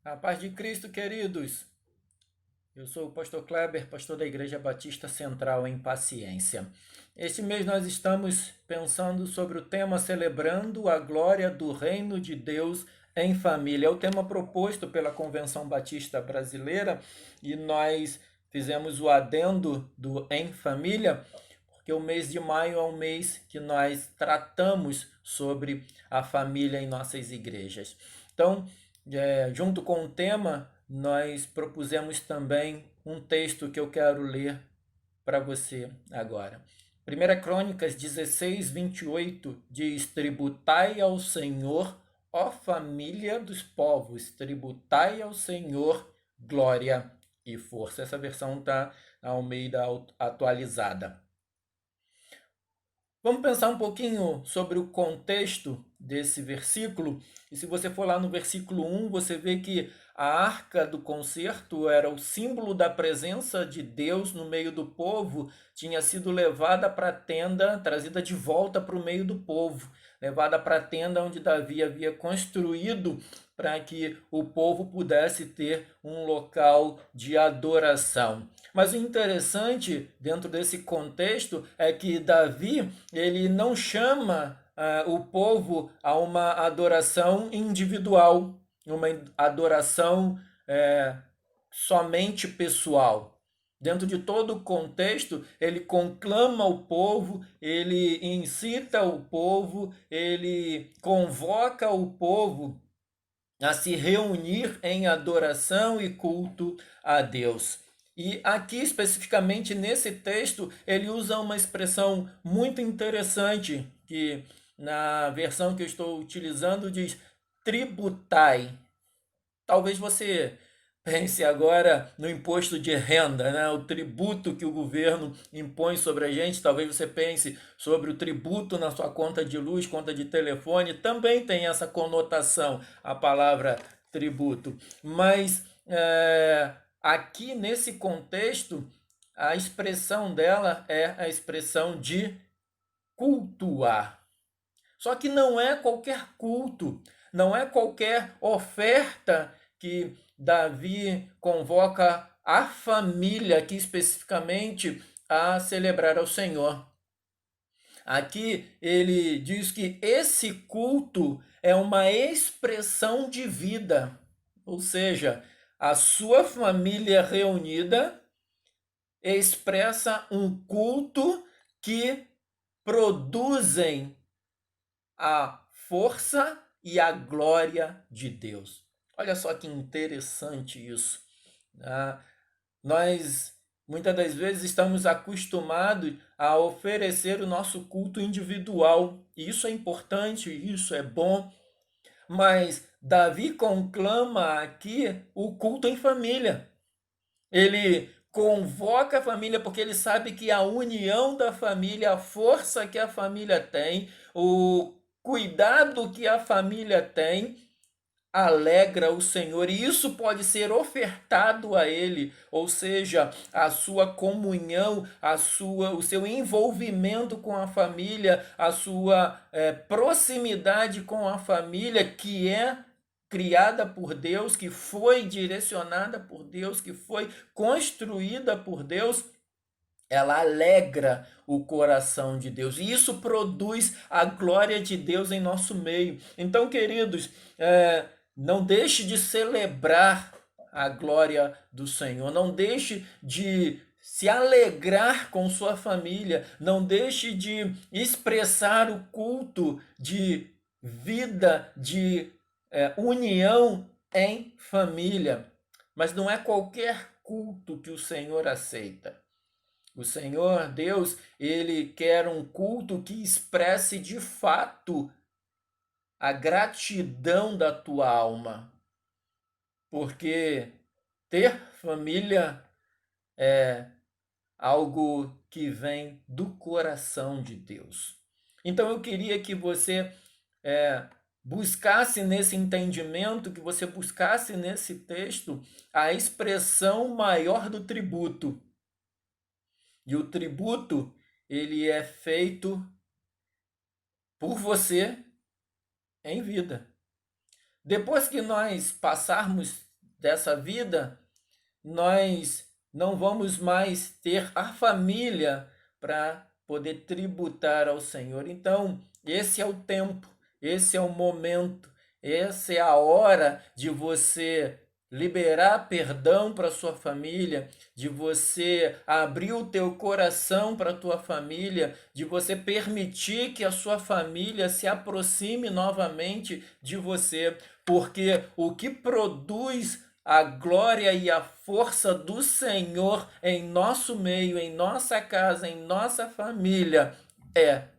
A paz de Cristo, queridos. Eu sou o pastor Kleber, pastor da Igreja Batista Central em Paciência. Este mês nós estamos pensando sobre o tema Celebrando a Glória do Reino de Deus em Família. É o tema proposto pela Convenção Batista Brasileira e nós fizemos o adendo do Em Família, porque o mês de maio é um mês que nós tratamos sobre a família em nossas igrejas. Então, junto com o tema, nós propusemos também um texto que eu quero ler para você agora. 1 Crônicas 16, 28 diz: Tributai ao Senhor, ó família dos povos, tributai ao Senhor glória e força. Essa versão está na Almeida atualizada. Vamos pensar um pouquinho sobre o contexto desse versículo. E se você for lá no versículo 1, você vê que a arca do concerto era o símbolo da presença de Deus no meio do povo, tinha sido levada para a tenda, trazida de volta para o meio do povo, levada para a tenda onde Davi havia construído para que o povo pudesse ter um local de adoração. Mas o interessante dentro desse contexto é que Davi ele não chama o povo a uma adoração individual, uma adoração somente pessoal. Dentro de todo o contexto, ele conclama o povo, ele incita o povo, ele convoca o povo a se reunir em adoração e culto a Deus. E aqui, especificamente nesse texto, ele usa uma expressão muito interessante, que na versão que eu estou utilizando diz tributai. Talvez você pense agora no imposto de renda, né? O tributo que o governo impõe sobre a gente. Talvez você pense sobre o tributo na sua conta de luz, conta de telefone. Também tem essa conotação, a palavra tributo. Mas aqui nesse contexto, a expressão dela é a expressão de cultuar. Só que não é qualquer culto, não é qualquer oferta que Davi convoca a família aqui especificamente a celebrar ao Senhor. Aqui ele diz que esse culto é uma expressão de vida, ou seja, a sua família reunida expressa um culto que produzem a força e a glória de Deus. Olha só que interessante isso. Né? Nós muitas das vezes estamos acostumados a oferecer o nosso culto individual, e isso é importante, isso é bom, mas Davi conclama aqui o culto em família. Ele convoca a família porque ele sabe que a união da família, a força que a família tem, o cuidado que a família tem, alegra o Senhor, e isso pode ser ofertado a ele, ou seja, a sua comunhão, o seu envolvimento com a família, a sua proximidade com a família, que é criada por Deus, que foi direcionada por Deus, que foi construída por Deus, ela alegra o coração de Deus. E isso produz a glória de Deus em nosso meio. Então, queridos, não deixe de celebrar a glória do Senhor. Não deixe de se alegrar com sua família. Não deixe de expressar o culto de vida, de união em família. Mas não é qualquer culto que o Senhor aceita. O Senhor Deus, ele quer um culto que expresse de fato a gratidão da tua alma, porque ter família é algo que vem do coração de Deus. Então eu queria que você buscasse nesse entendimento, que você buscasse nesse texto a expressão maior do tributo. E o tributo, ele é feito por você em vida. Depois que nós passarmos dessa vida, nós não vamos mais ter a família para poder tributar ao Senhor. Então, esse é o tempo, esse é o momento, essa é a hora de você liberar perdão para sua família, de você abrir o teu coração para a tua família, de você permitir que a sua família se aproxime novamente de você, porque o que produz a glória e a força do Senhor em nosso meio, em nossa casa, em nossa família, é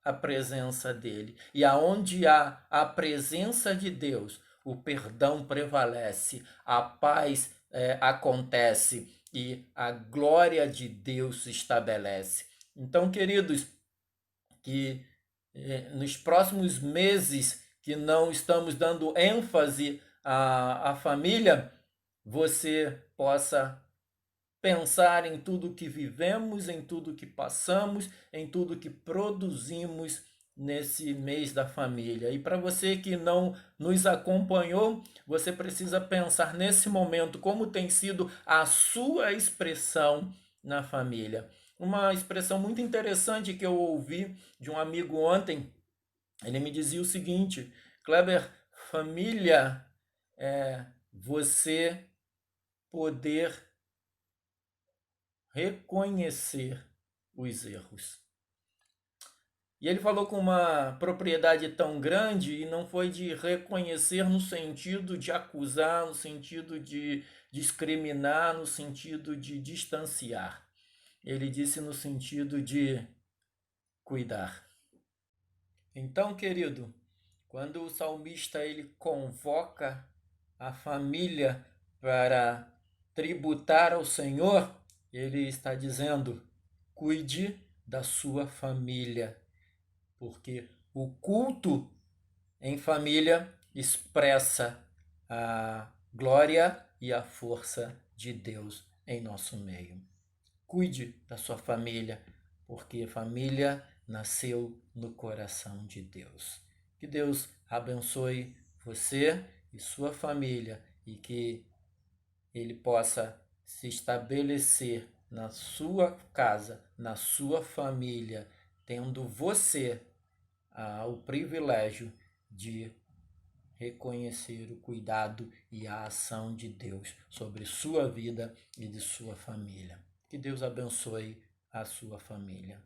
a presença dele. E aonde há a presença de Deus, o perdão prevalece, a paz acontece e a glória de Deus se estabelece. Então, queridos, que nos próximos meses que não estamos dando ênfase à família, você possa pensar em tudo que vivemos, em tudo que passamos, em tudo que produzimos nesse mês da família. E para você que não nos acompanhou, você precisa pensar nesse momento como tem sido a sua expressão na família. Uma expressão muito interessante que eu ouvi de um amigo ontem, ele me dizia o seguinte: Kleber, família é você poder reconhecer os erros. E ele falou com uma propriedade tão grande e não foi de reconhecer no sentido de acusar, no sentido de discriminar, no sentido de distanciar. Ele disse no sentido de cuidar. Então, querido, quando o salmista ele convoca a família para tributar ao Senhor, ele está dizendo: cuide da sua família, porque o culto em família expressa a glória e a força de Deus em nosso meio. Cuide da sua família, porque família nasceu no coração de Deus. Que Deus abençoe você e sua família e que Ele possa se estabelecer na sua casa, na sua família, tendo você o privilégio de reconhecer o cuidado e a ação de Deus sobre sua vida e de sua família. Que Deus abençoe a sua família.